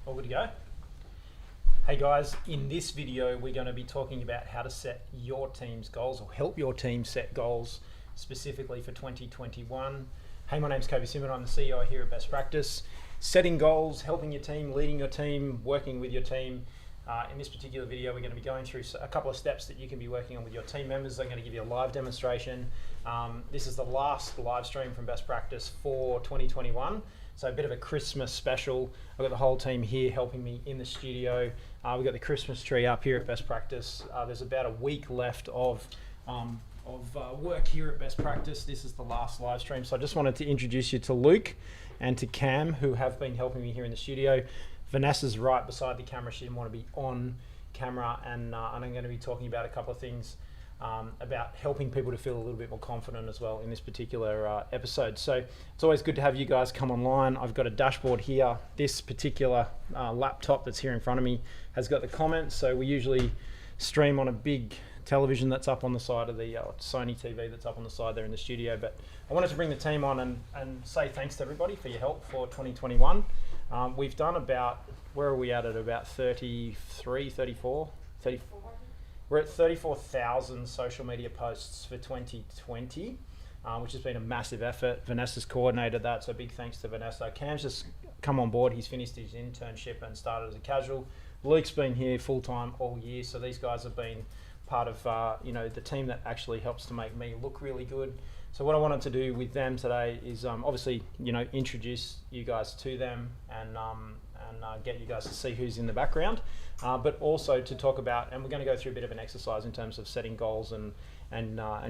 All good to go? Hey guys, in this video we're going to be talking about how to set your team's goals or help your team set goals specifically for 2021. Hey, my name's Kobe Simon, I'm the CEO here at Best Practice. Setting goals, helping your team, leading your team, working with your team. In this particular video we're going to be going through a couple of steps that you can be working on with your team members. I'm going to give you a live demonstration. This is the last live stream from Best Practice for 2021. So a bit of a Christmas special. I've got the whole team here helping me in the studio. We've got the Christmas tree up here at Best Practice. There's about a week left of work here at Best Practice. This is the last live stream. So I just wanted to introduce you to Luke and to Cam, who have been helping me here in the studio. Vanessa's right beside the camera. She didn't want to be on camera, and I'm going to be talking about a couple of things about helping people to feel a little bit more confident as well in this particular episode. So it's always good to have you guys come online. I've got a dashboard here. This particular laptop that's here in front of me has got the comments. So we usually stream on a big television that's up on the side of the Sony TV that's up on the side there in the studio. But I wanted to bring the team on and say thanks to everybody for your help for 2021. We've done about, where are we at about 33, 34? 34. We're at 34,000 social media posts for 2020, which has been a massive effort. Vanessa's coordinated that, so big thanks to Vanessa. Cam's just come on board. He's finished his internship and started as a casual. Luke's been here full-time all year, so these guys have been part of the team that actually helps to make me look really good. So what I wanted to do with them today is obviously introduce you guys to them and get you guys to see who's in the background, but also to talk about, and we're going to go through a bit of an exercise in terms of setting goals and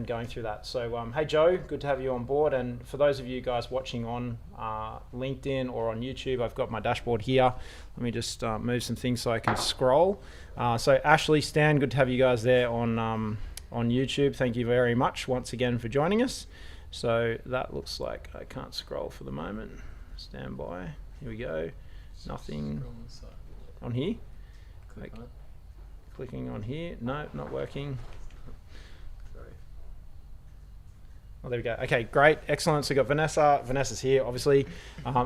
going through that. So hey Joe, good to have you on board. And for those of you guys watching on LinkedIn or on YouTube, I've got my dashboard here. Let me just move some things so I can scroll. So Ashley, Stan, good to have you guys there on YouTube. Thank you very much once again for joining us. So that looks like I can't scroll for the moment. Stand by. Here we go. Nothing on here. Click on it. Clicking on here. No, not working. Sorry. Oh, there we go. Okay, great, excellent. So we've got Vanessa. Vanessa's here, obviously.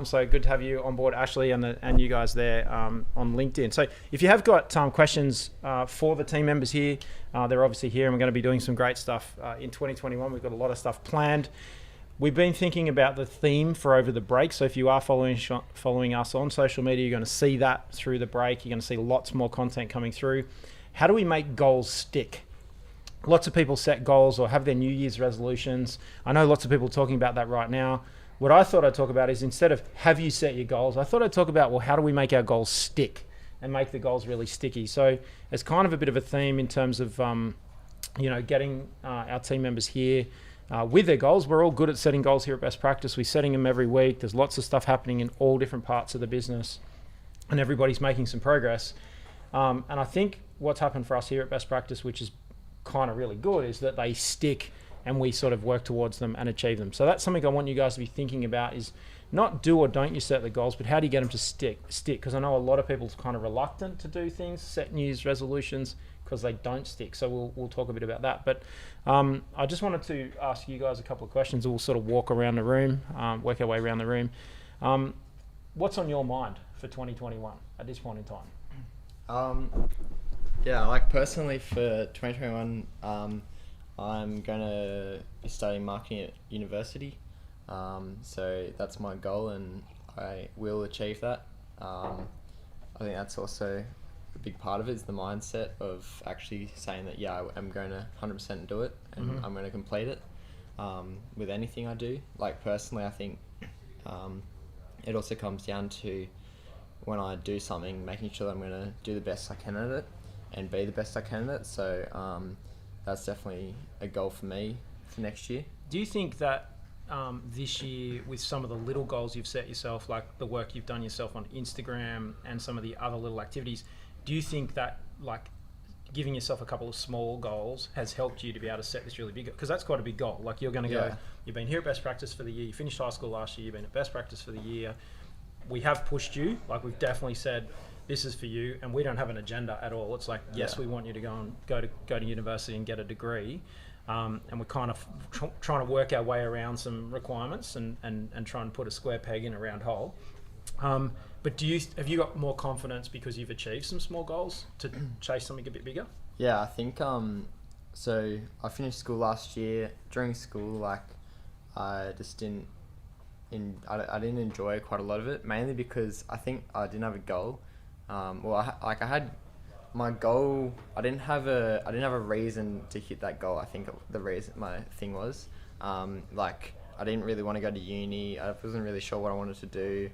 So good to have you on board, Ashley, and you guys there on LinkedIn. So if you have got questions for the team members here, they're obviously here, and we're going to be doing some great stuff in 2021. We've got a lot of stuff planned. We've been thinking about the theme for over the break. So if you are following us on social media, you're going to see that through the break. You're going to see lots more content coming through. How do we make goals stick? Lots of people set goals or have their New Year's resolutions. I know lots of people are talking about that right now. What I thought I'd talk about is, instead of have you set your goals, I thought I'd talk about, well, how do we make our goals stick and make the goals really sticky? So it's kind of a bit of a theme in terms of, getting our team members here with their goals. We're all good at setting goals here at Best Practice. We're setting them every week. There's lots of stuff happening in all different parts of the business, and everybody's making some progress. And I think what's happened for us here at Best Practice, which is kind of really good, is that they stick and we sort of work towards them and achieve them. So that's something I want you guys to be thinking about, is not do or don't you set the goals, but how do you get them to stick? Because I know a lot of people are kind of reluctant to do things, set New Year's resolutions, because they don't stick. So we'll talk a bit about that. But I just wanted to ask you guys a couple of questions. We'll sort of walk around the room, work our way around the room. What's on your mind for 2021 at this point in time? Personally for 2021, I'm going to be studying marketing at university. So that's my goal, and I will achieve that. I think that's also a big part of it, is the mindset of actually saying that, I'm going to 100% do it, and I'm going to complete it with anything I do. Like personally, I think it also comes down to, when I do something, making sure that I'm going to do the best I can at it and be the best I can at it. So that's definitely a goal for me for next year. Do you think that this year, with some of the little goals you've set yourself, like the work you've done yourself on Instagram and some of the other little activities, do you think that like giving yourself a couple of small goals has helped you to be able to set this really big, because that's quite a big goal. Like you're going to go, you've been here at Best Practice for the year, you finished high school last year, you've been at Best Practice for the year. We have pushed you, like we've definitely said, this is for you, and we don't have an agenda at all. It's like, yes, we want you to go to university and get a degree. And we're kind of trying to work our way around some requirements and try and put a square peg in a round hole. But have you got more confidence because you've achieved some small goals to chase something a bit bigger? Yeah, I think so I finished school last year. During school, like, I just I didn't enjoy quite a lot of it, mainly because I think I didn't have a goal. I had my goal. I didn't have a reason to hit that goal. I think the reason my thing was, like, I didn't really want to go to uni. I wasn't really sure what I wanted to do.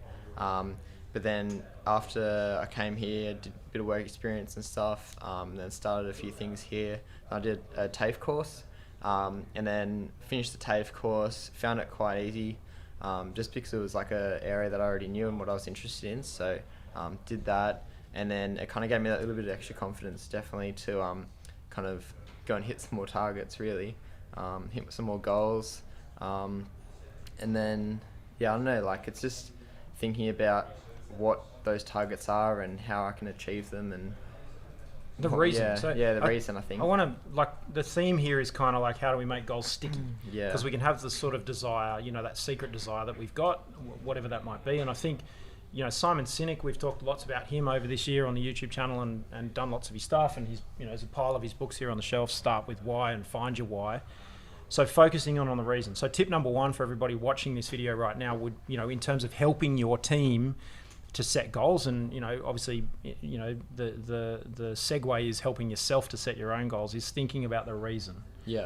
But then after I came here, did a bit of work experience and stuff, then started a few things here. I did a TAFE course, and then finished the TAFE course, found it quite easy, just because it was like a area that I already knew and what I was interested in. So did that, and then it kind of gave me that little bit of extra confidence, definitely, to kind of go and hit some more targets, really, hit some more goals, and then, yeah, I don't know, like, it's just thinking about what those targets are and how I can achieve them, and the reason. The reason, I think. I want to, like, the theme here is kind of like, how do we make goals sticky? Yeah. Because we can have the sort of desire, that secret desire that we've got, whatever that might be. And I think, Simon Sinek, we've talked lots about him over this year on the YouTube channel and done lots of his stuff. And he's, there's a pile of his books here on the shelf, Start With Why and Find Your Why. So focusing on the reason. So tip number one for everybody watching this video right now would, in terms of helping your team to set goals, and obviously the segue is helping yourself to set your own goals, is thinking about the reason,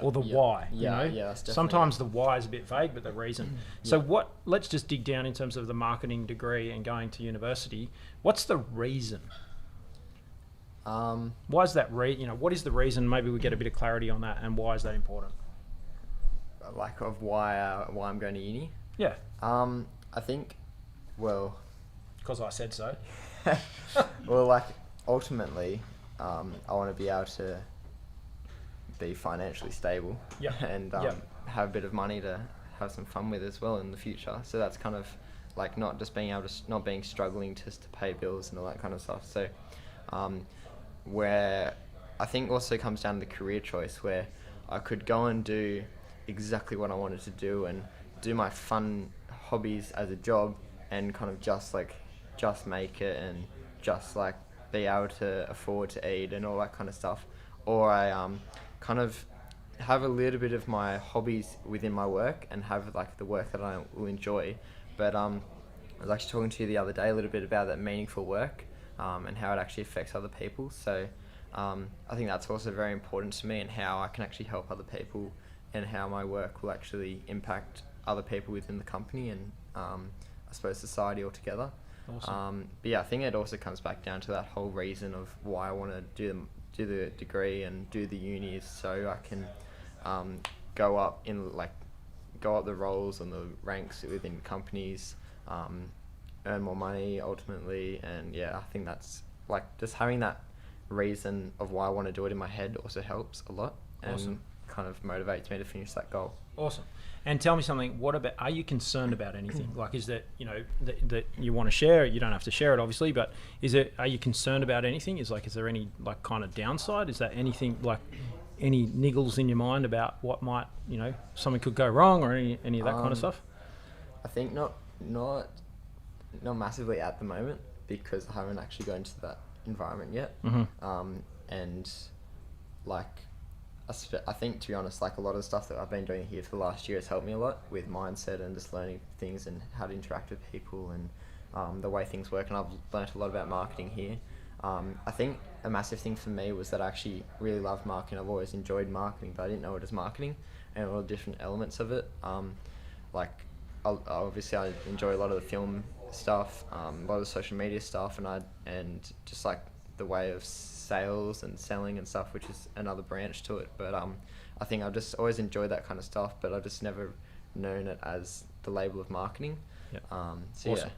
or the why. That's sometimes the why is a bit vague, but the reason. So let's just dig down in terms of the marketing degree and going to university. What's the reason? Why is that what is the reason? Maybe we get a bit of clarity on that, and why is that important? Like, of why I'm going to uni? Yeah. I think, well, because I said so. Well, like, ultimately, I want to be able to be financially stable, and have a bit of money to have some fun with as well in the future. So that's kind of like not being struggling just to pay bills and all that kind of stuff. So, where I think also comes down to the career choice, where I could go and do exactly what I wanted to do and do my fun hobbies as a job, and kind of just make it, and just like be able to afford to eat and all that kind of stuff. Or I kind of have a little bit of my hobbies within my work and have like the work that I will enjoy. But I was actually talking to you the other day a little bit about that meaningful work, and how it actually affects other people. So I think that's also very important to me, and how I can actually help other people, and how my work will actually impact other people within the company, and I suppose society altogether. Awesome. But yeah, I think it also comes back down to that whole reason of why I want to do the degree and do the uni, is so I can go up the roles and the ranks within companies, earn more money ultimately. And yeah, I think that's, like, just having that reason of why I want to do it in my head also helps a lot. Awesome. And kind of motivates me to finish that goal. Awesome. And tell me something, are you concerned about anything? Like, is that, that you want to share? You don't have to share it, obviously, but are you concerned about anything? Is there any, like, kind of downside? Is there anything, like, any niggles in your mind about what might, something could go wrong, or any of that kind of stuff? I think not massively at the moment, because I haven't actually gone into that environment yet. And, like, I think, to be honest, like, a lot of the stuff that I've been doing here for the last year has helped me a lot with mindset and just learning things and how to interact with people, and the way things work. And I've learned a lot about marketing here. I think a massive thing for me was that I actually really loved marketing. I've always enjoyed marketing, but I didn't know it as marketing and all the different elements of it. Obviously I enjoy a lot of the film stuff, a lot of the social media stuff, and just like the way of sales and selling and stuff, which is another branch to it. But I think I've just always enjoyed that kind of stuff, but I've just never known it as the label of marketing. Awesome.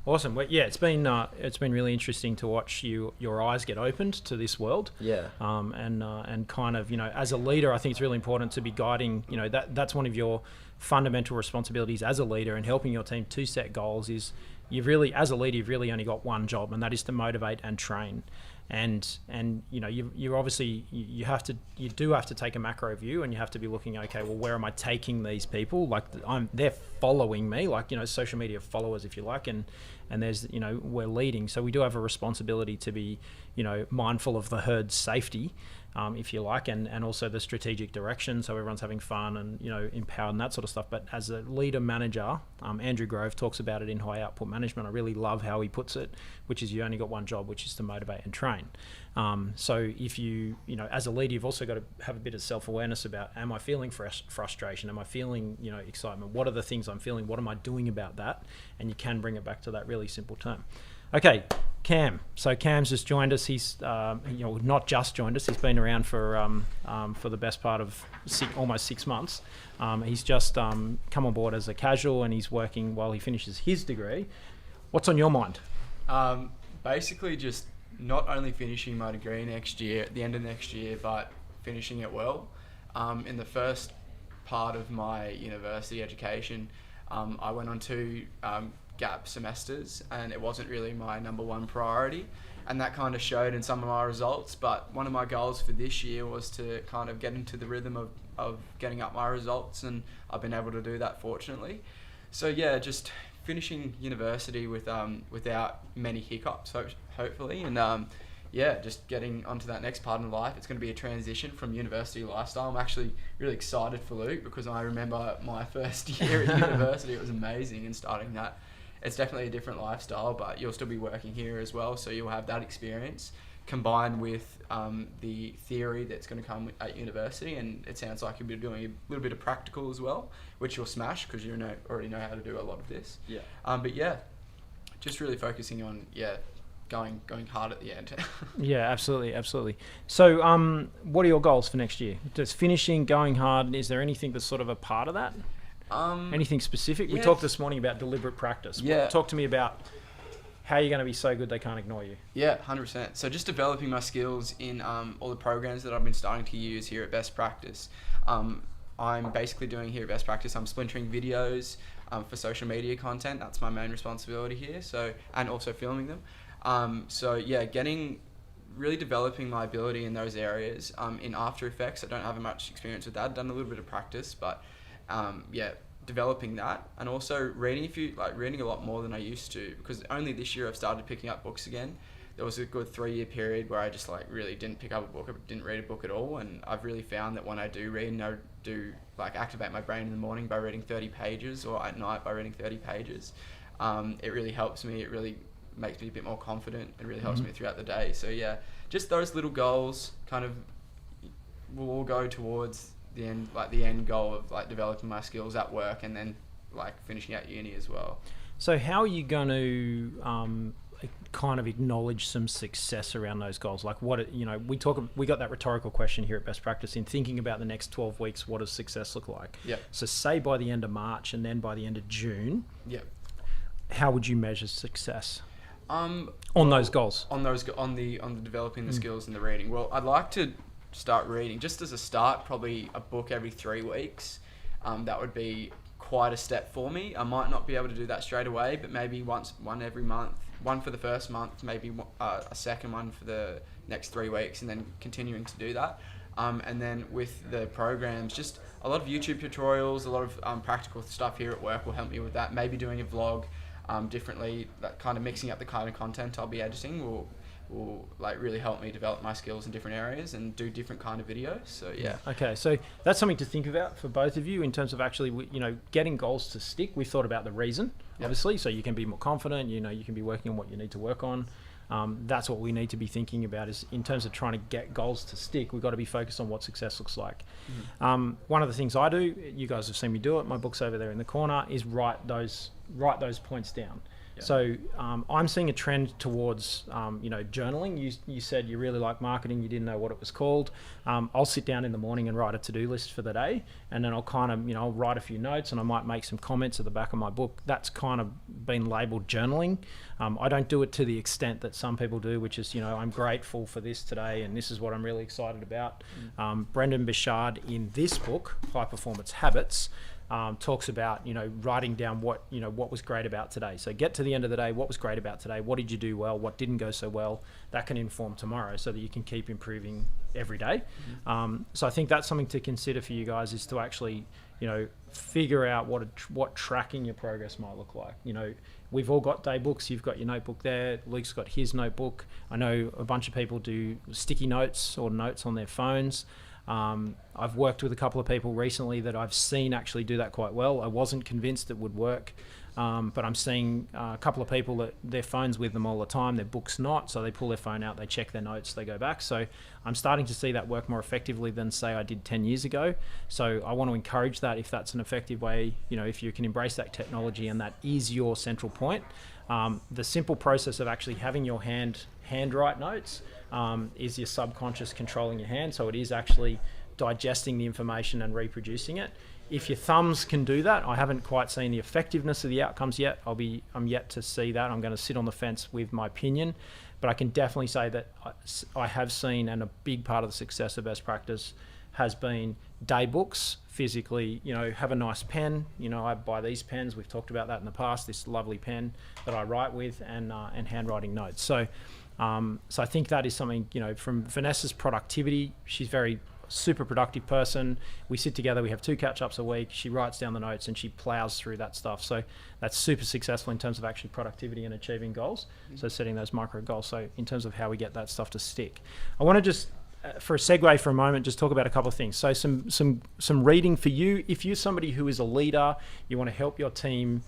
Awesome. Well, yeah, it's been really interesting to watch your eyes get opened to this world. Yeah. And kind of, as a leader, I think it's really important to be guiding. That's one of your fundamental responsibilities as a leader, and helping your team to set goals. Is as a leader, you've really only got one job, and that is to motivate and train. and you know, you're obviously, you do have to take a macro view, and you have to be looking, okay, well, where am I taking these people? Like, they're following me, like, you know, social media followers, if you like, and there's, you know, we're leading, so we do have a responsibility to be, you know, mindful of the herd's safety, if you like, and also the strategic direction, so everyone's having fun and, you know, empowered and that sort of stuff. But as a leader manager, Andrew Grove talks about it in High Output Management. I really love how he puts it, which is you only got one job, which is to motivate and train. So if you know, as a leader, you've also got to have a bit of self-awareness about, am I feeling frustration? Am I feeling, you know, excitement? What are the things I'm feeling? What am I doing about that? And you can bring it back to that really simple term. Okay, Cam. So Cam's just joined us. He's, you know, not just joined us. He's been around for the best part of almost 6 months. He's just come on board as a casual, and he's working while he finishes his degree. What's on your mind? Basically, just not only finishing my degree next year, at the end of next year, but finishing it well. In the first part of my university education, I went on 2 gap semesters, and it wasn't really my number one priority, and that kind of showed in some of my results. But one of my goals for this year was to kind of get into the rhythm of getting up my results, and I've been able to do that, fortunately. So yeah, just finishing university with without many hiccups, hopefully, and yeah, just getting onto that next part of life. It's going to be a transition from university lifestyle. I'm actually really excited for Luke, because I remember my first year at university. It was amazing, and starting that. It's definitely a different lifestyle, but you'll still be working here as well, so you'll have that experience combined with the theory that's going to come at university, and it sounds like you'll be doing a little bit of practical as well, which you'll smash because you already know how to do a lot of this. Yeah. But yeah, just really focusing on going hard at the end. Yeah, absolutely. So, what are your goals for next year? Just finishing, going hard. Is there anything that's sort of a part of that? Anything specific? Yeah. We talked this morning about deliberate practice. Yeah. Talk to me about how you're going to be so good they can't ignore you. Yeah, 100%. So just developing my skills in all the programs that I've been starting to use here at Best Practice. I'm basically doing here at Best Practice, I'm splintering videos for social media content. That's my main responsibility here. So, and also filming them. So yeah, really developing my ability in those areas. In After Effects, I don't have much experience with that. I've done a little bit of practice, but yeah, developing that, and also reading a lot more than I used to, because only this year I've started picking up books again. There was a good 3-year period where I just really didn't pick up a book. I didn't read a book at all, and I've really found that when I do read, and I do activate my brain in the morning by reading 30 pages, or at night by reading 30 pages, it really helps me. It really makes me a bit more confident, and really helps me throughout the day. So yeah, just those little goals kind of will all go towards the end goal of developing my skills at work, and then finishing at uni as well. So how are you going to kind of acknowledge some success around those goals? Like, what, you know, we got that rhetorical question here at Best Practice in thinking about the next 12 weeks. What does success look like? Yeah. So say by the end of March, and then by the end of June. Yeah. How would you measure success? On those goals. On the developing the skills and the reading. Well, I'd like to start reading, just as a start, probably a book every 3 weeks. That would be quite a step for me. I might not be able to do that straight away, but maybe one every month, one for the first month, maybe a second one for the next 3 weeks, and then continuing to do that. And then with the programs, just a lot of YouTube tutorials, a lot of practical stuff here at work will help me with that. Maybe doing a vlog differently, that kind of mixing up the kind of content I'll be editing will really help me develop my skills in different areas and do different kind of videos. So yeah. Okay, so that's something to think about for both of you in terms of actually, you know, getting goals to stick. We've thought about the reason, obviously, so you can be more confident. You know, you can be working on what you need to work on. That's what we need to be thinking about, is in terms of trying to get goals to stick, we've got to be focused on what success looks like. One of the things I do, you guys have seen me do it, my book's over there in the corner, is write those points down. Yeah. So I'm seeing a trend towards, you know, journaling. You said you really like marketing, you didn't know what it was called. I'll sit down in the morning and write a to-do list for the day, and then I'll kind of, you know, I'll write a few notes, and I might make some comments at the back of my book. That's kind of been labelled journaling. I don't do it to the extent that some people do, which is, you know, I'm grateful for this today, and this is what I'm really excited about. Brendan Bichard, in this book, High Performance Habits, talks about, writing down what was great about today. So get to the end of the day, what was great about today? What did you do well? What didn't go so well? That can inform tomorrow so that you can keep improving every day. So I think that's something to consider for you guys, is to actually, figure out what tracking your progress might look like. We've all got day books. You've got your notebook there. Luke's got his notebook. I know a bunch of people do sticky notes or notes on their phones. I've worked with a couple of people recently that I've seen actually do that quite well. I wasn't convinced it would work, but I'm seeing a couple of people that their phone's with them all the time, their book's not, so they pull their phone out, they check their notes, they go back. So I'm starting to see that work more effectively than, say, I did 10 years ago. So I want to encourage that if that's an effective way, if you can embrace that technology and that is your central point. The simple process of actually having your handwrite notes is your subconscious controlling your hand. So it is actually digesting the information and reproducing it. If your thumbs can do that, I haven't quite seen the effectiveness of the outcomes yet. I'm yet to see that. I'm going to sit on the fence with my opinion, but I can definitely say that I have seen, and a big part of the success of best practice has been day books. Physically, have a nice pen. I buy these pens. We've talked about that in the past. This lovely pen that I write with, and handwriting notes. So I think that is something, from Vanessa's productivity. She's very super productive person. We sit together, we have 2 catch-ups a week. She writes down the notes and she plows through that stuff. So that's super successful in terms of actually productivity and achieving goals. So setting those micro goals. So in terms of how we get that stuff to stick, I want to just, for a segue for a moment, just talk about a couple of things. So some reading for you. If you're somebody who is a leader, you want to help your team,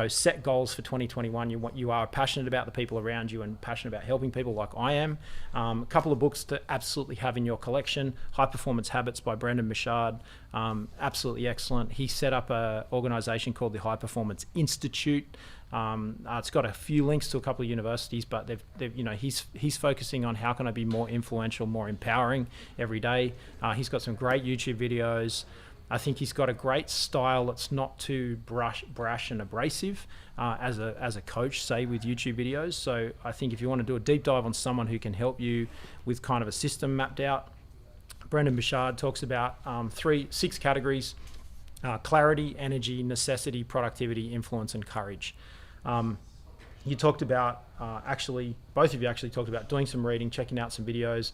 set goals for 2021. You are passionate about the people around you and passionate about helping people, like I am. A couple of books to absolutely have in your collection: High Performance Habits by Brendan Michaud. Absolutely excellent. He set up an organization called the High Performance Institute. It's got a few links to a couple of universities, but he's focusing on how can I be more influential, more empowering every day. He's got some great YouTube videos. I think he's got a great style that's not too brash and abrasive as a coach, say, with YouTube videos. So I think if you want to do a deep dive on someone who can help you with kind of a system mapped out, Brendan Michaud talks about 6 categories: clarity, energy, necessity, productivity, influence, and courage. You talked about, both of you actually talked about doing some reading, checking out some videos,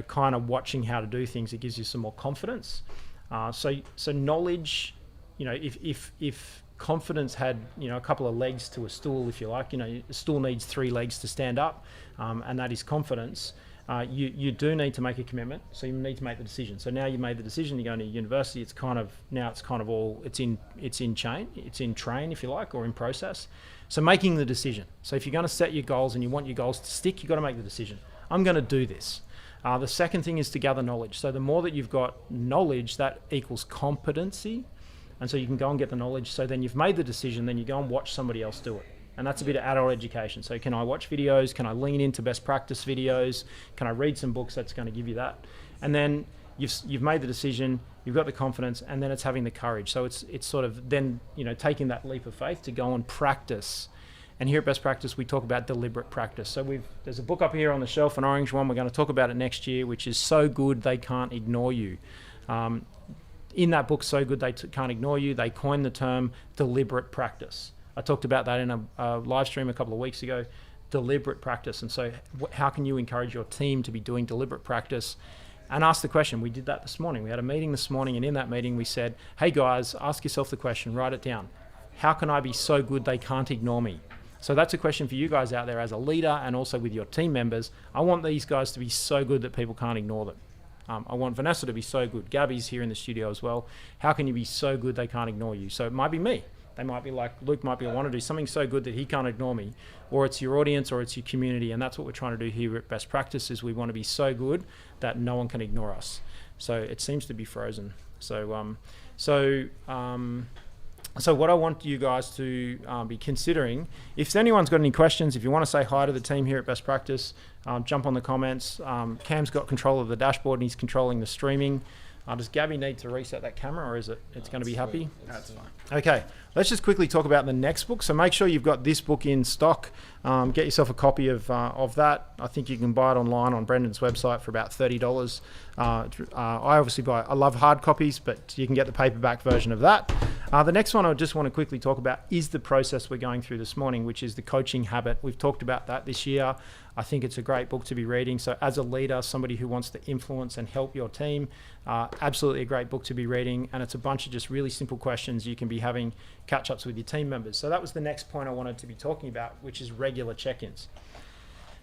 kind of watching how to do things. It gives you some more confidence. So knowledge, if confidence had, a couple of legs to a stool, if you like, a stool needs 3 legs to stand up, and that is confidence. You do need to make a commitment, so you need to make the decision. So now you made the decision, you're going to university. It's in train, if you like, or in process. So making the decision. So if you're going to set your goals and you want your goals to stick, you've got to make the decision. I'm going to do this. The second thing is to gather knowledge. So the more that you've got knowledge, that equals competency. And so you can go and get the knowledge. So then you've made the decision, then you go and watch somebody else do it. And that's a bit of adult education. So can I watch videos? Can I lean into best practice videos? Can I read some books that's going to give you that? And then you've made the decision, you've got the confidence, and then it's having the courage. So it's sort of then, taking that leap of faith to go and practice. And here at Best Practice, we talk about deliberate practice. So there's a book up here on the shelf, an orange one. We're going to talk about it next year, which is So Good They Can't Ignore You. In that book, So Good They Can't Ignore You, they coined the term deliberate practice. I talked about that in a live stream a couple of weeks ago, deliberate practice. And so how can you encourage your team to be doing deliberate practice? And ask the question. We did that this morning. We had a meeting this morning, and in that meeting we said, hey guys, ask yourself the question, write it down. How can I be so good they can't ignore me? So that's a question for you guys out there as a leader and also with your team members. I want these guys to be so good that people can't ignore them. I want Vanessa to be so good. Gabby's here in the studio as well. How can you be so good they can't ignore you? So it might be me. They might be like, Luke might be, I want to do something so good that he can't ignore me. Or it's your audience or it's your community. And that's what we're trying to do here at Best Practice, is we want to be so good that no one can ignore us. So it seems to be frozen. So what I want you guys to be considering, if anyone's got any questions, if you want to say hi to the team here at Best Practice, jump on the comments. Cam's got control of the dashboard and he's controlling the streaming. Does Gabby need to reset that camera, or is it's going to be happy? That's fine. Okay, let's just quickly talk about the next book. So make sure you've got this book in stock. Get yourself a copy of that. I think you can buy it online on Brendan's website for about $30. I love hard copies, but you can get the paperback version of that. The next one I just want to quickly talk about is the process we're going through this morning, which is the coaching habit. We've talked about that this year. I think it's a great book to be reading. So as a leader, somebody who wants to influence and help your team, absolutely a great book to be reading. And it's a bunch of just really simple questions you can be having catch-ups with your team members. So that was the next point I wanted to be talking about, which is regular check-ins.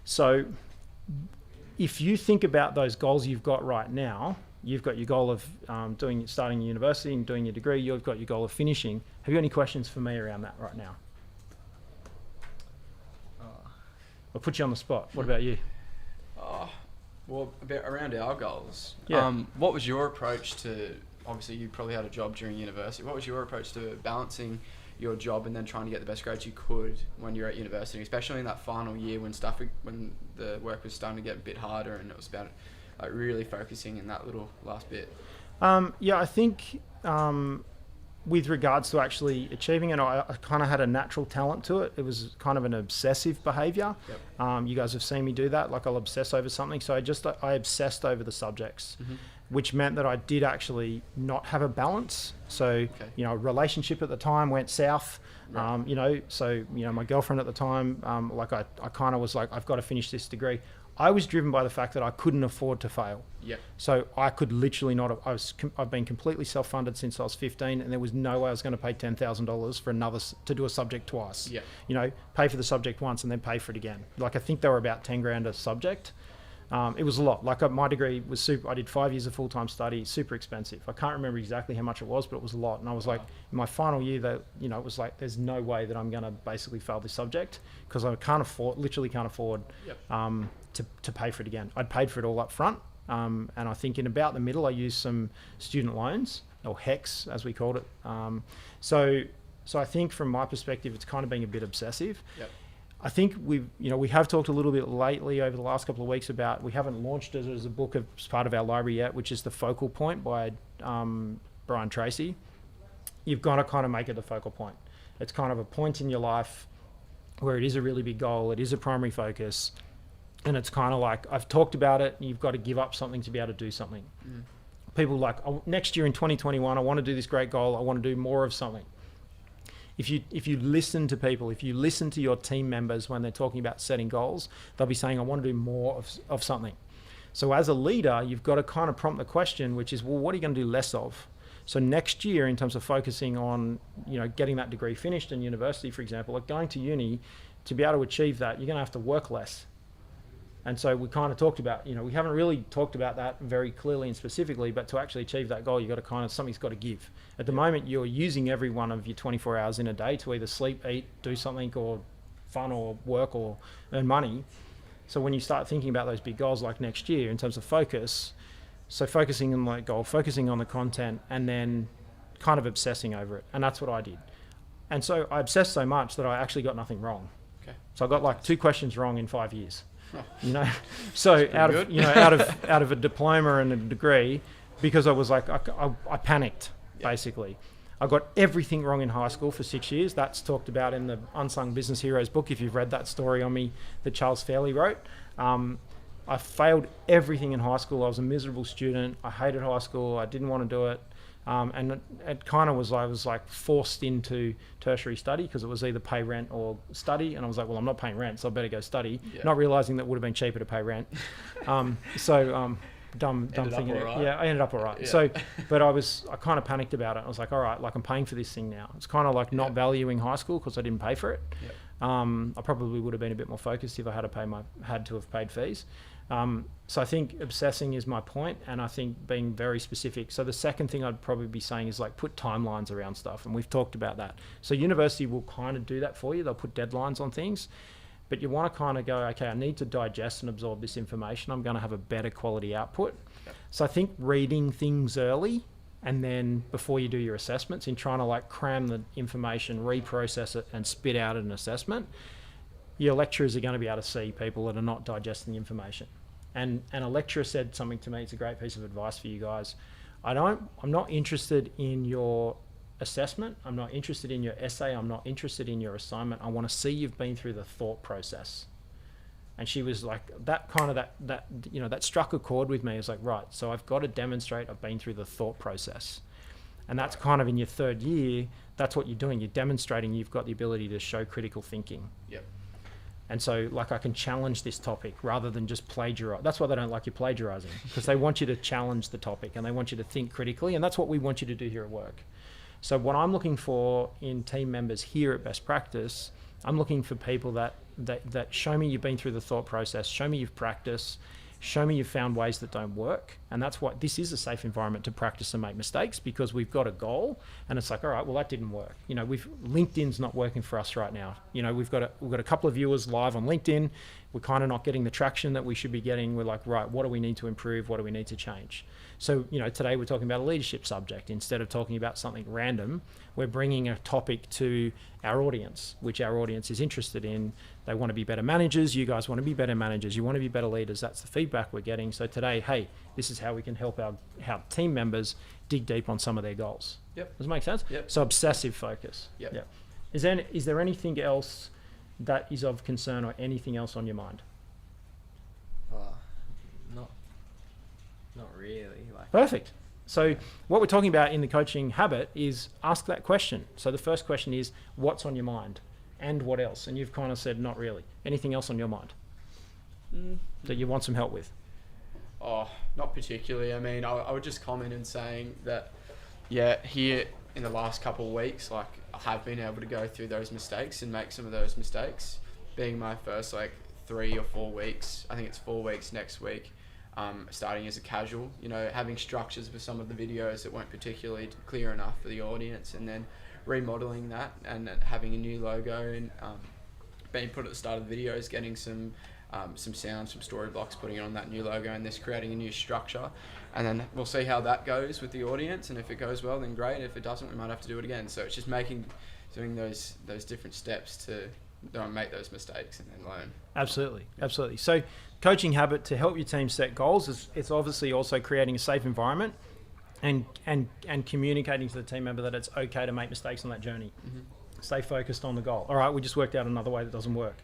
So if you think about those goals you've got right now, you've got your goal of starting university and doing your degree. You've got your goal of finishing. Have you got any questions for me around that right now? I'll put you on the spot. What about you? Well, a bit around our goals. Yeah. What was your approach to, obviously you probably had a job during university, what was your approach to balancing your job and then trying to get the best grades you could when you're at university, especially in that final year when the work was starting to get a bit harder and it was about like really focusing in that little last bit? I think with regards to actually achieving it, I kind of had a natural talent to it. It was kind of an obsessive behavior. Yep. You guys have seen me do that. Like I'll obsess over something. So I obsessed over the subjects, which meant that I did actually not have a balance. So, relationship at the time went south. Right. My girlfriend at the time, I kind of was like, I've got to finish this degree. I was driven by the fact that I couldn't afford to fail. Yeah. So I could literally not. I've been completely self-funded since I was 15, and there was no way I was going to pay $10,000 for to do a subject twice. Yeah. Pay for the subject once and then pay for it again. Like I think they were about 10 grand a subject. It was a lot. Like my degree was I did 5 years of full-time study, super expensive. I can't remember exactly how much it was, but it was a lot. And I was like, in my final year, it was like, there's no way that I'm going to basically fail this subject because I literally can't afford to pay for it again. I'd paid for it all up front. And I think in about the middle, I used some student loans, or HECS as we called it. So I think from my perspective, it's kind of being a bit obsessive. Yep. I think we have talked a little bit lately over the last couple of weeks about, we haven't launched it as a book as part of our library yet, which is The Focal Point by Brian Tracy. You've got to kind of make it the focal point. It's kind of a point in your life where it is a really big goal, it is a primary focus, and it's kind of like, I've talked about it, and you've got to give up something to be able to do something. People like, next year in 2021, I want to do this great goal, I want to do more of something. If you listen to people, if you listen to your team members when they're talking about setting goals, they'll be saying, I want to do more of something. So as a leader, you've got to kind of prompt the question, which is, well, what are you going to do less of? So next year, in terms of focusing on, getting that degree finished in university, for example, like going to uni, to be able to achieve that, you're going to have to work less. And so we kind of talked about, we haven't really talked about that very clearly and specifically, but to actually achieve that goal, you've got to something's got to give. At the moment, you're using every one of your 24 hours in a day to either sleep, eat, do something, or fun, or work, or earn money. So when you start thinking about those big goals like next year in terms of focus, so focusing on that goal, focusing on the content, and then kind of obsessing over it. And that's what I did. And so I obsessed so much that I actually got nothing wrong. Okay. So I got like 2 questions wrong in 5 years. So out of a diploma and a degree, because I was like, I panicked, basically. I got everything wrong in high school for 6 years. That's talked about in the Unsung Business Heroes book, if you've read that story on me that Charles Fairley wrote. I failed everything in high school. I was a miserable student. I hated high school. I didn't want to do it. And it kind of was, I was like forced into tertiary study because it was either pay rent or study. And I was like, well, I'm not paying rent, so I better go study. Yeah. Not realizing that it would have been cheaper to pay rent. Dumb thinking. Right. Yeah, I ended up all right. Yeah. So, but I kind of panicked about it. I was like, all right, like I'm paying for this thing now. It's kind of like not valuing high school because I didn't pay for it. Yep. I probably would have been a bit more focused if I had to have paid fees. So I think obsessing is my point, and I think being very specific. So the second thing I'd probably be saying is like put timelines around stuff, and we've talked about that. So university will kind of do that for you. They'll put deadlines on things, but you want to kind of go, okay, I need to digest and absorb this information. I'm going to have a better quality output. Yep. So I think reading things early, and then before you do your assessments, in trying to like cram the information, reprocess it, and spit out an assessment, your lecturers are going to be able to see people that are not digesting the information. And a lecturer said something to me, it's a great piece of advice for you guys. I'm not interested in your assessment. I'm not interested in your essay. I'm not interested in your assignment. I want to see you've been through the thought process. And she was like, that struck a chord with me. It's like, right, so I've got to demonstrate I've been through the thought process. And that's kind of in your third year, that's what you're doing. You're demonstrating you've got the ability to show critical thinking. Yep. And so, like, I can challenge this topic rather than just plagiarize. That's why they don't like you plagiarizing, because they want you to challenge the topic and they want you to think critically. And that's what we want you to do here at work. So what I'm looking for in team members here at Best Practice, I'm looking for people that show me you've been through the thought process, show me you've practiced, show me you've found ways that don't work. And that's what this is, a safe environment to practice and make mistakes, because we've got a goal and it's like, all right, well, that didn't work. You know, LinkedIn's not working for us right now. You know, we've got a couple of viewers live on LinkedIn. We're kind of not getting the traction that we should be getting. We're like, right, what do we need to improve? What do we need to change? So, you know, today we're talking about a leadership subject. Instead of talking about something random, we're bringing a topic to our audience, which our audience is interested in. They want to be better managers. You guys want to be better managers. You want to be better leaders. That's the feedback we're getting. So today, hey, this is how we can help our team members dig deep on some of their goals. Yep. Does it make sense? Yep. So obsessive focus. Yep. Yep. Is there anything else that is of concern or anything else on your mind? Not really. Like, Perfect. So what we're talking about in the coaching habit is ask that question. So the first question is, what's on your mind and what else? And you've kind of said, not really. Anything else on your mind that you want some help with? Oh, not particularly. I mean, I would just comment in saying that, yeah, here in the last couple of weeks, like, I have been able to go through those mistakes and make some of those mistakes. Being my first, 3 or 4 weeks, I think it's 4 weeks next week, starting as a casual, you know, having structures for some of the videos that weren't particularly clear enough for the audience, and then remodeling that and having a new logo and being put at the start of the videos, getting some sound, some story blocks, putting it on that new logo, and this creating a new structure. And then we'll see how that goes with the audience, and if it goes well, then great. If it doesn't, we might have to do it again. So it's just doing those different steps to don't make those mistakes and then learn. Absolutely. So coaching habit to help your team set goals it's obviously also creating a safe environment and communicating to the team member that it's okay to make mistakes on that journey. Mm-hmm. Stay focused on the goal. All right, we just worked out another way that doesn't work,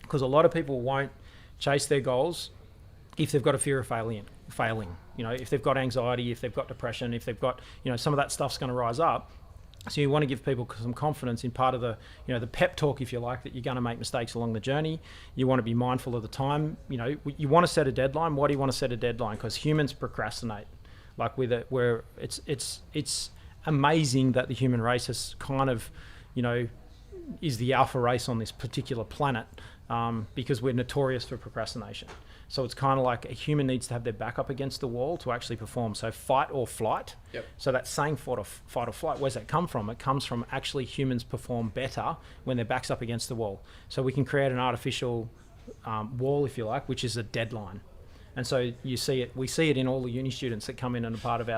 because a lot of people won't chase their goals if they've got a fear of failing. You know, if they've got anxiety, if they've got depression, if they've got, you know, some of that stuff's going to rise up. So you want to give people some confidence in part of the, you know, the pep talk, if you like, that you're going to make mistakes along the journey. You want to be mindful of the time. You know, you want to set a deadline. Why do you want to set a deadline? Because humans procrastinate. Like it's amazing that the human race has kind of, you know, is the alpha race on this particular planet, because we're notorious for procrastination. So it's kind of like a human needs to have their back up against the wall to actually perform. So fight or flight. Yep. So that saying fight or flight, where's that come from? It comes from actually humans perform better when their back's up against the wall. So we can create an artificial wall, if you like, which is a deadline. And so we see it in all the uni students that come in and are part of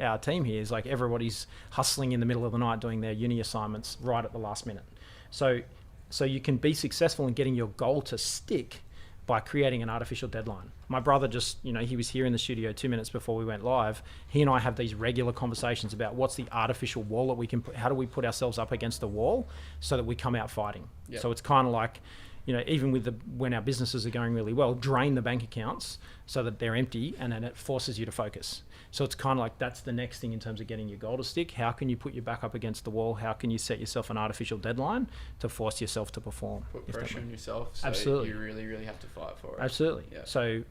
our team here. Is like everybody's hustling in the middle of the night doing their uni assignments right at the last minute. So you can be successful in getting your goal to stick by creating an artificial deadline. My brother just, you know, he was here in the studio 2 minutes before we went live. He and I have these regular conversations about what's the artificial wall that we can put, how do we put ourselves up against the wall so that we come out fighting. Yep. So it's kind of like, you know, even with when our businesses are going really well, drain the bank accounts so that they're empty, and then it forces you to focus. So it's kind of like that's the next thing in terms of getting your goal to stick. How can you put your back up against the wall? How can you set yourself an artificial deadline to force yourself to perform? Put pressure on yourself. So absolutely. You really, really have to fight for it. Absolutely. Yeah. So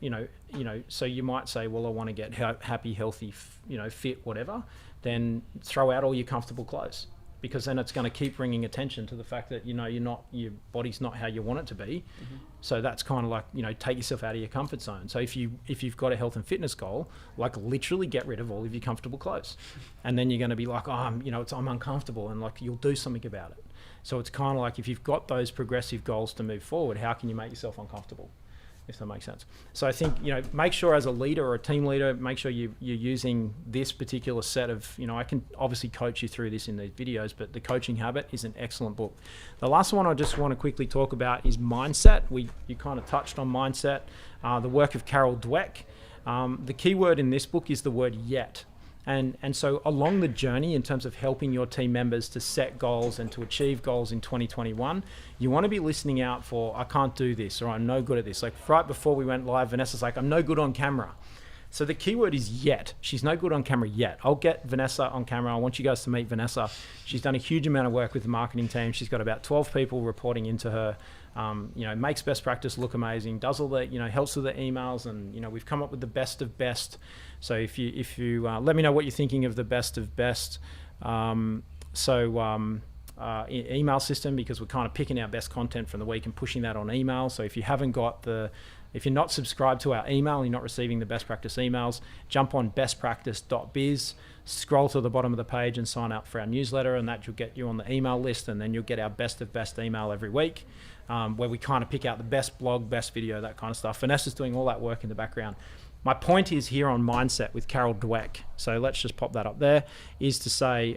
so you might say, well, I want to get happy, healthy, fit, whatever. Then throw out all your comfortable clothes, because then it's going to keep bringing attention to the fact that, you know, your body's not how you want it to be. Mm-hmm. So that's kind of like, you know, take yourself out of your comfort zone. So if you've got a health and fitness goal, like literally get rid of all of your comfortable clothes, and then you're going to be like, I'm uncomfortable, and like you'll do something about it. So it's kind of like, if you've got those progressive goals to move forward, how can you make yourself uncomfortable? If that makes sense. So I think, you know, make sure as a leader or a team leader, make sure you're using this particular set of, you know, I can obviously coach you through this in these videos, but The Coaching Habit is an excellent book. The last one I just want to quickly talk about is mindset. You kind of touched on mindset, the work of Carol Dweck. The key word in this book is the word yet. And so along the journey, in terms of helping your team members to set goals and to achieve goals in 2021, you want to be listening out for, I can't do this, or I'm no good at this. Like right before we went live, Vanessa's like, I'm no good on camera. So the key word is yet. She's no good on camera yet. I'll get Vanessa on camera. I want you guys to meet Vanessa. She's done a huge amount of work with the marketing team. She's got about 12 people reporting into her. Makes best practice look amazing, does all the, helps with the emails, and, we've come up with the best of best. So if you let me know what you're thinking of the best of best. Email system, because we're kind of picking our best content from the week and pushing that on email. So if you're not subscribed to our email, you're not receiving the best practice emails, jump on bestpractice.biz, scroll to the bottom of the page and sign up for our newsletter, and that will get you on the email list, and then you'll get our best of best email every week, where we kind of pick out the best blog, best video, that kind of stuff. Vanessa's doing all that work in the background. My point is here on Mindset with Carol Dweck. So let's just pop that up there, is to say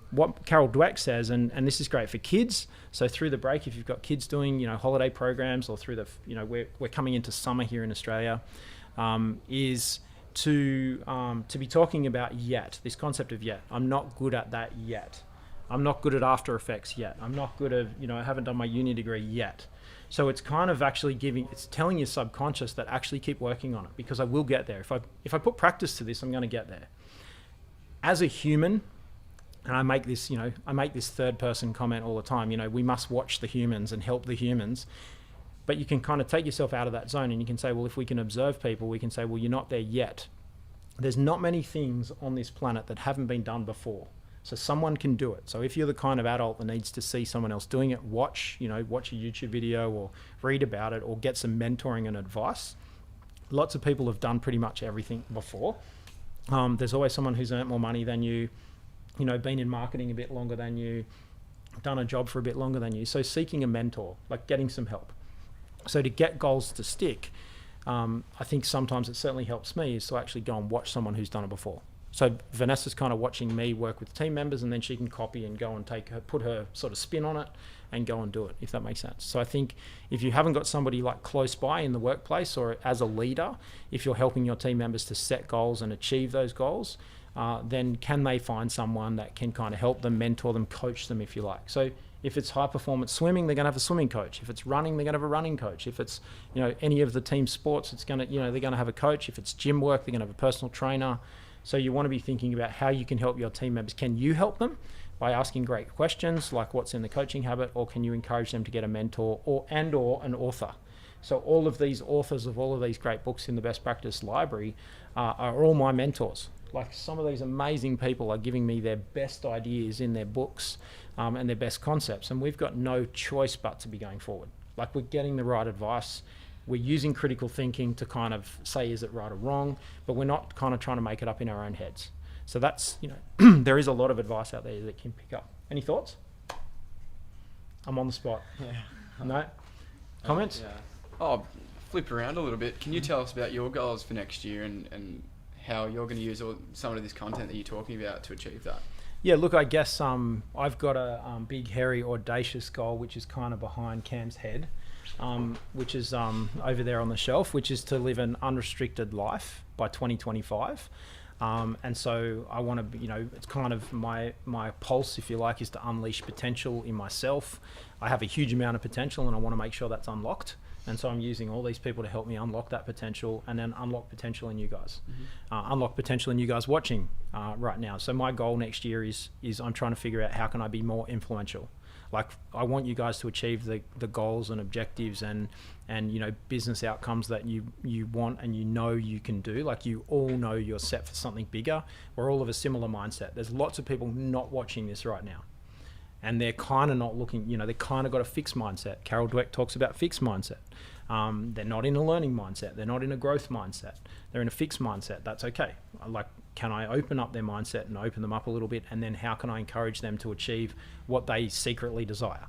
what Carol Dweck says, and this is great for kids. So through the break, if you've got kids doing, holiday programs, or through the, we're coming into summer here in Australia, is to be talking about yet, this concept of yet. I'm not good at that yet. I'm not good at After Effects yet. I'm not good at, I haven't done my uni degree yet. So it's kind of actually it's telling your subconscious that actually keep working on it, because I will get there. If I put practice to this, I'm going to get there. As a human, and I make this third person comment all the time, we must watch the humans and help the humans. But you can kind of take yourself out of that zone, and you can say, well, if we can observe people, we can say, well, you're not there yet. There's not many things on this planet that haven't been done before. So someone can do it. So if you're the kind of adult that needs to see someone else doing it, watch a YouTube video or read about it or get some mentoring and advice. Lots of people have done pretty much everything before. There's always someone who's earned more money than you, been in marketing a bit longer than you, done a job for a bit longer than you. So seeking a mentor, like getting some help. So to get goals to stick, I think sometimes it certainly helps me is to actually go and watch someone who's done it before. So Vanessa's kind of watching me work with team members, and then she can copy and go and put her sort of spin on it and go and do it, if that makes sense. So I think if you haven't got somebody like close by in the workplace or as a leader, if you're helping your team members to set goals and achieve those goals, then can they find someone that can kind of help them, mentor them, coach them, if you like. So if it's high performance swimming, they're going to have a swimming coach. If it's running, they're going to have a running coach. If it's, any of the team sports, they're going to have a coach. If it's gym work, they're going to have a personal trainer. So you want to be thinking about how you can help your team members. Can you help them by asking great questions like what's in the coaching habit, or can you encourage them to get a mentor or an author? So all of these authors of all of these great books in the Best Practice Library are all my mentors. Like, some of these amazing people are giving me their best ideas in their books and their best concepts, and we've got no choice but to be going forward. Like, we're getting the right advice. We're using critical thinking to kind of say, is it right or wrong? But we're not kind of trying to make it up in our own heads. So that's, there is a lot of advice out there that can pick up. Any thoughts? I'm on the spot. Yeah. No? Comments? Yeah. Oh, flip around a little bit. Can you tell us about your goals for next year and how you're going to use some of this content that you're talking about to achieve that? Yeah, look, I guess I've got a big, hairy, audacious goal, which is kind of behind Cam's head. Which is over there on the shelf, which is to live an unrestricted life by 2025. And so I want to be, it's kind of my pulse, if you like, is to unleash potential in myself. I have a huge amount of potential, and I want to make sure that's unlocked. And so I'm using all these people to help me unlock that potential, and then unlock potential in you guys. Unlock potential in you guys watching right now. So my goal next year is I'm trying to figure out how can I be more influential. Like, I want you guys to achieve the goals and objectives and business outcomes that you want and you can do. Like, you all know you're set for something bigger. We're all of a similar mindset. There's lots of people not watching this right now, and they're kind of not looking, they kind of got a fixed mindset. Carol Dweck talks about fixed mindset. They're not in a learning mindset. They're not in a growth mindset. They're in a fixed mindset. That's okay. Like, can I open up their mindset and open them up a little bit? And then how can I encourage them to achieve what they secretly desire?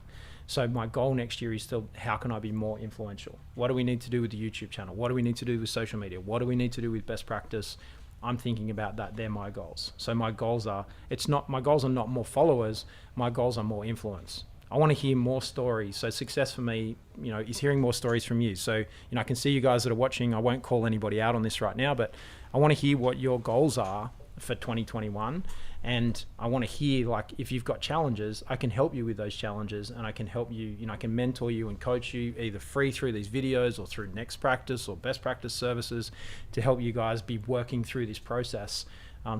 So my goal next year is still, how can I be more influential? What do we need to do with the YouTube channel? What do we need to do with social media? What do we need to do with best practice? I'm thinking about that. They're my goals. So my goals are not more followers. My goals are more influence. I want to hear more stories. So success for me, is hearing more stories from you. So, I can see you guys that are watching. I won't call anybody out on this right now, but I want to hear what your goals are for 2021, And I want to hear, like, if you've got challenges, I can help you with those challenges, and I can help you, I can mentor you and coach you either free through these videos or through Next Practice or Best Practice services to help you guys be working through this process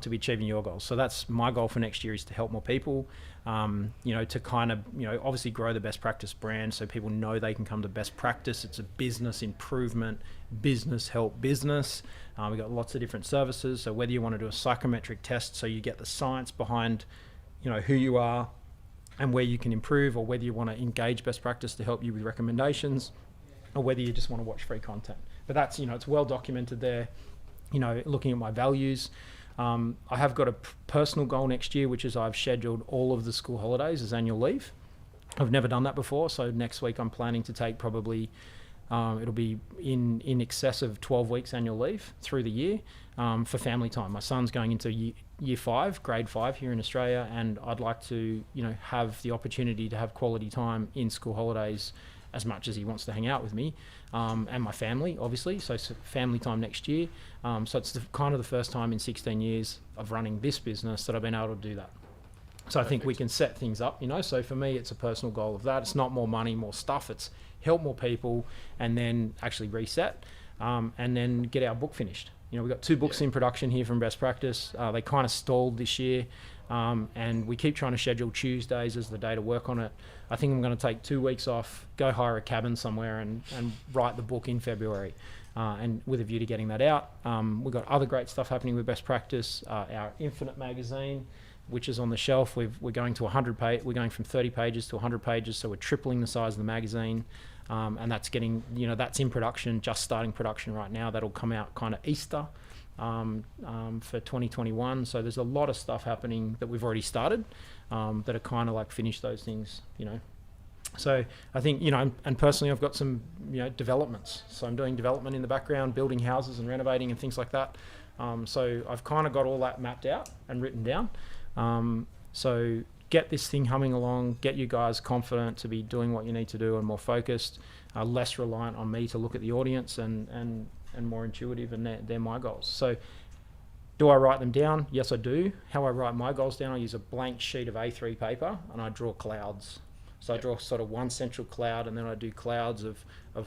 to be achieving your goals. So that's my goal for next year, is to help more people, to kind of, obviously grow the Best Practice brand so people know they can come to Best Practice. It's a business improvement, business help business. We've got lots of different services. So whether you want to do a psychometric test so you get the science behind, who you are and where you can improve, or whether you want to engage Best Practice to help you with recommendations, or whether you just want to watch free content. But that's, it's well documented there, looking at my values. I have got a personal goal next year, which is I've scheduled all of the school holidays as annual leave. I've never done that before, so next week I'm planning to take probably, it'll be in excess of 12 weeks annual leave through the year for family time. My son's going into year 5, grade 5 here in Australia, and I'd like to, have the opportunity to have quality time in school holidays as much as he wants to hang out with me, and my family, obviously. So family time next year. So it's kind of the first time in 16 years of running this business that I've been able to do that. So I think we can set things up, So for me, it's a personal goal of that. It's not more money, more stuff. It's help more people, and then actually reset, and then get our book finished. We've got 2 books in production here from Best Practice. They kind of stalled this year. And we keep trying to schedule Tuesdays as the day to work on it. I think I'm going to take 2 weeks off, go hire a cabin somewhere and write the book in February, and with a view to getting that out. We've got other great stuff happening with Best Practice. Our Infinite magazine, which is on the shelf, we're going to 100 page. We're going from 30 pages to 100 pages, so we're tripling the size of the magazine. And that's getting, that's in production, just starting production right now. That'll come out kind of Easter. For 2021. So there's a lot of stuff happening that we've already started, that are kind of like finish those things, So I think, and personally I've got some, developments. So I'm doing development in the background, building houses and renovating and things like that. So I've kind of got all that mapped out and written down. So get this thing humming along, get you guys confident to be doing what you need to do and more focused, less reliant on me to look at the audience, and more intuitive, and they're my goals. So do I write them down? Yes, I do. How I write my goals down, I use a blank sheet of A3 paper and I draw clouds. So I draw sort of one central cloud, and then I do clouds of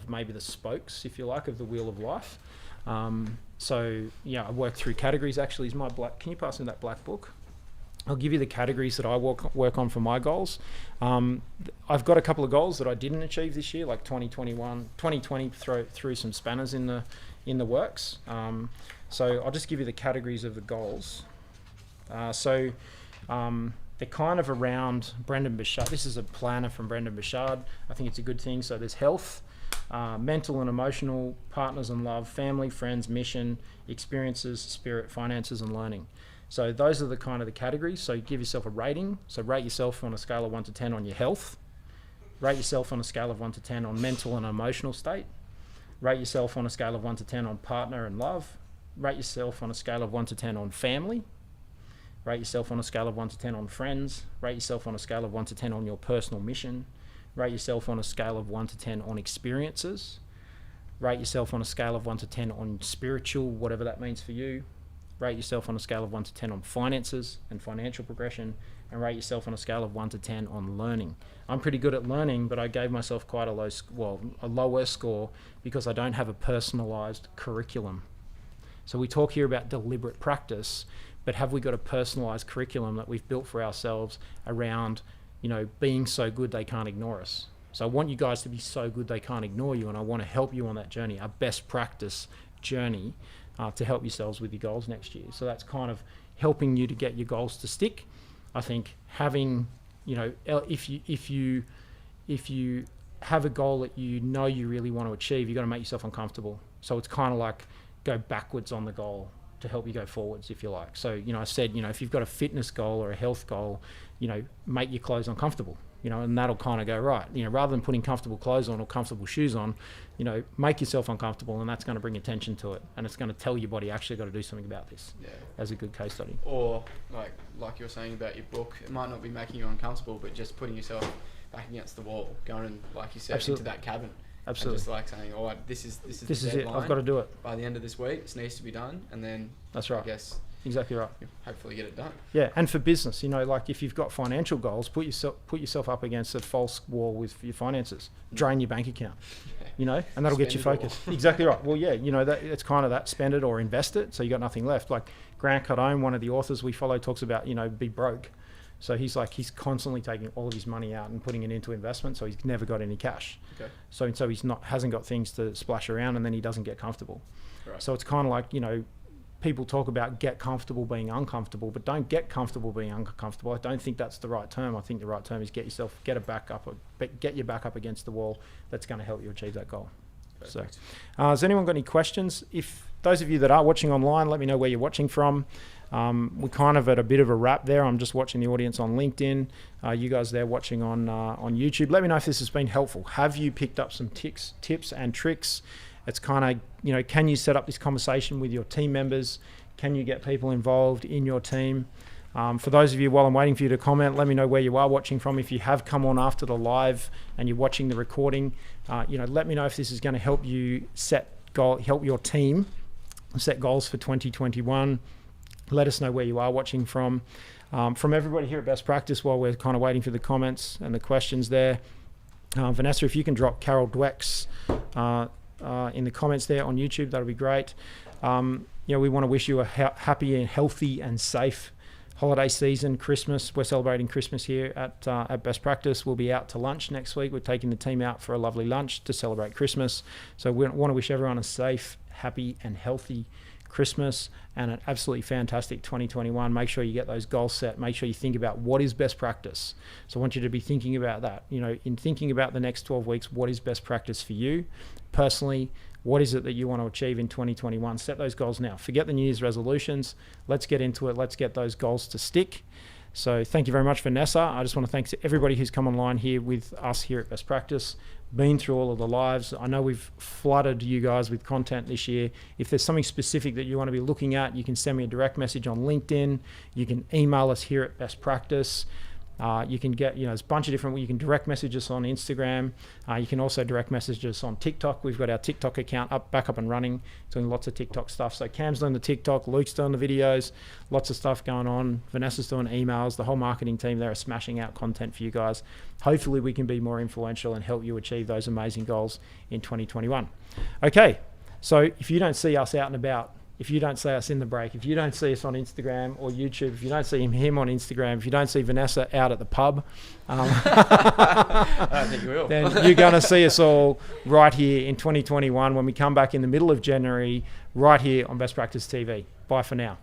maybe the spokes, if you like, of the wheel of life. So I work through categories. Actually, is my black, can you pass me that black book? I'll give you the categories that I work on for my goals. I've got a couple of goals that I didn't achieve this year, like 2020 threw some spanners in the works. So I'll just give you the categories of the goals. They're kind of around Brendan Bouchard. This is a planner from Brendan Bouchard. I think it's a good thing. So there's health, mental and emotional, partners and love, family, friends, mission, experiences, spirit, finances, and learning. So those are the kind of the categories. So give yourself a rating. So rate yourself on a scale of 1 to 10 on your health. Rate yourself on a scale of 1 to 10 on mental and emotional state. Rate yourself on a scale of 1 to 10 on partner and love. Rate yourself on a scale of 1 to 10 on family. Rate yourself on a scale of 1 to 10 on friends. Rate yourself on a scale of 1 to 10 on your personal mission. Rate yourself on a scale of 1 to 10 on experiences. Rate yourself on a scale of 1 to 10 on spiritual, whatever that means for you. Rate yourself on a scale of 1 to 10 on finances and financial progression, and rate yourself on a scale of 1 to 10 on learning. I'm pretty good at learning, but I gave myself quite a lower score because I don't have a personalized curriculum. So we talk here about deliberate practice, but have we got a personalized curriculum that we've built for ourselves around, being so good they can't ignore us? So I want you guys to be so good they can't ignore you, and I want to help you on that journey, a best practice journey, to help yourselves with your goals next year. So that's kind of helping you to get your goals to stick. I think having, if you have a goal that you really want to achieve, you've got to make yourself uncomfortable. So it's kind of like go backwards on the goal to help you go forwards, if you like. So, I said, if you've got a fitness goal or a health goal, make your clothes uncomfortable, and that'll kind of go right. Rather than putting comfortable clothes on or comfortable shoes on, make yourself uncomfortable, and that's going to bring attention to it, and it's going to tell your body actually got to do something about this. As a good case study. Or like you're saying about your book, it might not be making you uncomfortable, but just putting yourself back against the wall, going and, like you said, into that cabin. Absolutely. And just saying, all right, this is it. I've got to do it by the end of this week. This needs to be done, and then that's right. I guess Exactly right. Hopefully get it done. Yeah, and for business, you know, like if you've got financial goals, put yourself up against a false wall with your finances. Drain your bank account, you know, and that'll get you focused. Exactly right. Well, yeah, you know, it's kind of that, spend it or invest it, so you got nothing left. Like Grant Cardone, one of the authors we follow, talks about, you know, be broke. So he's constantly taking all of his money out and putting it into investment, so he's never got any cash. Okay. So hasn't got things to splash around, and then he doesn't get comfortable. Right. So it's kind of like, you know, people talk about get comfortable being uncomfortable, but don't get comfortable being uncomfortable. I don't think that's the right term. I think the right term is get your back up against the wall. That's going to help you achieve that goal. Perfect. So, has anyone got any questions? If those of you that are watching online, let me know where you're watching from. We're kind of at a bit of a wrap there. I'm just watching the audience on LinkedIn. You guys there watching on YouTube. Let me know if this has been helpful. Have you picked up some tips and tricks? It's kind of, you know, can you set up this conversation with your team members? Can you get people involved in your team? For those of you, while I'm waiting for you to comment, let me know where you are watching from. If you have come on after the live and you're watching the recording, you know, let me know if this is going to help you help your team set goals for 2021. Let us know where you are watching from. From everybody here at Best Practice, while we're kind of waiting for the comments and the questions there, Vanessa, if you can drop Carol Dweck's in the comments there on YouTube, that'll be great. You know, we want to wish you a happy and healthy and safe holiday season, Christmas. We're celebrating Christmas here at Best Practice. We'll be out to lunch next week. We're taking the team out for a lovely lunch to celebrate Christmas. So we want to wish everyone a safe, happy and healthy Christmas and an absolutely fantastic 2021. Make sure you get those goals set. Make sure you think about what is best practice. So I want you to be thinking about that. You know, in thinking about the next 12 weeks, what is best practice for you personally? What is it that you want to achieve in 2021? Set those goals now. Forget the New Year's resolutions. Let's get into it. Let's get those goals to stick. So thank you very much, Vanessa. I just want to thank everybody who's come online here with us here at Best Practice, been through all of the lives. I know we've flooded you guys with content this year. If there's something specific that you want to be looking at, you can send me a direct message on LinkedIn. You can email us here at Best Practice. You can get, you know, there's a bunch of different, you can direct message us on Instagram. You can also direct message us on TikTok. We've got our TikTok account back up and running, doing lots of TikTok stuff. So Cam's doing the TikTok, Luke's doing the videos, lots of stuff going on. Vanessa's doing emails. The whole marketing team there are smashing out content for you guys. Hopefully we can be more influential and help you achieve those amazing goals in 2021. Okay, so if you don't see us out and about, if you don't see us in the break, if you don't see us on Instagram or YouTube, if you don't see him on Instagram, if you don't see Vanessa out at the pub, I don't think you will. then you're going to see us all right here in 2021 when we come back in the middle of January, right here on Best Practice TV. Bye for now.